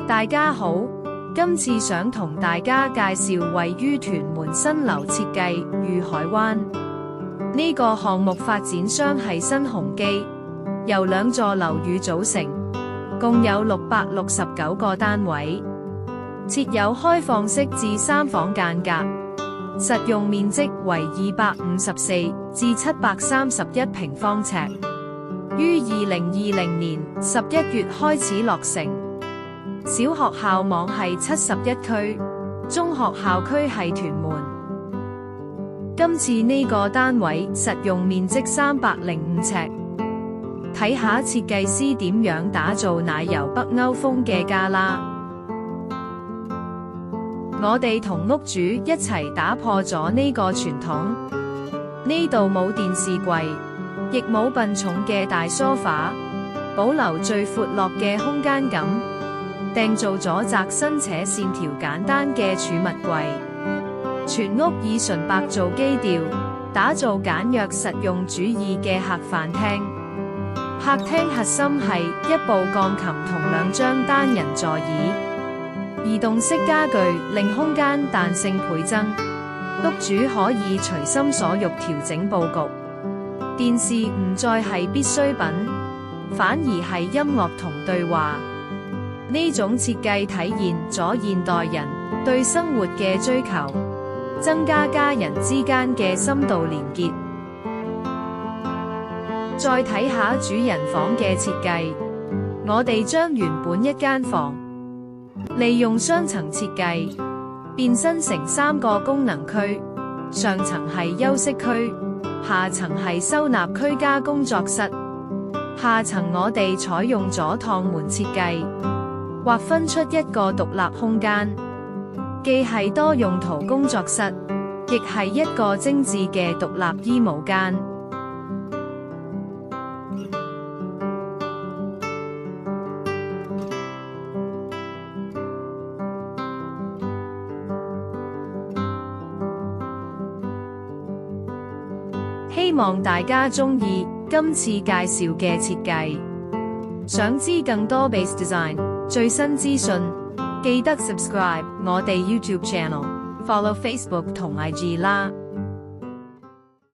大家好，今次想同大家介紹位於屯門新樓設計裕海灣。呢個項目發展商係新鴻基，由2座樓宇組成，共有669個單位，設有開放式至3房間隔，實用面積為254至731平方尺，於2020年11月開始落成。小學校網係71區，中學校區係屯門。今次呢個單位實用面積305尺，睇下設計師點樣打造奶油北歐風嘅家啦。我哋同屋主一齊打破咗呢個傳統，呢度冇電視櫃，亦冇笨重嘅大梳化，保留最闊落嘅空間感。訂造咗窄身且線條簡單嘅儲物櫃，全屋以純白做基調，打造簡約實用主義嘅客飯廳。客廳核心係一部鋼琴同2張單人座椅，移動式家具令空間彈性倍增，屋主可以隨心所欲調整佈局。電視唔再係必需品，反而係音樂同對話。呢種設計體現咗現代人對生活嘅追求，增加家人之間嘅深度連結。再睇下主人房嘅設計，我哋將原本一間房利用雙層設計，變身成3個功能區，上層係休息區，下層係收納區加工作室。下層我哋採用咗趟門設計，劃分出一個獨立空間，既係多用途工作室，亦係一個精緻嘅獨立衣帽間。希望大家鍾意今次介紹嘅設計。想知更多 Base Design最新資訊，記得 subscribe 我哋 YouTube channel，follow Facebook 同 IG 啦。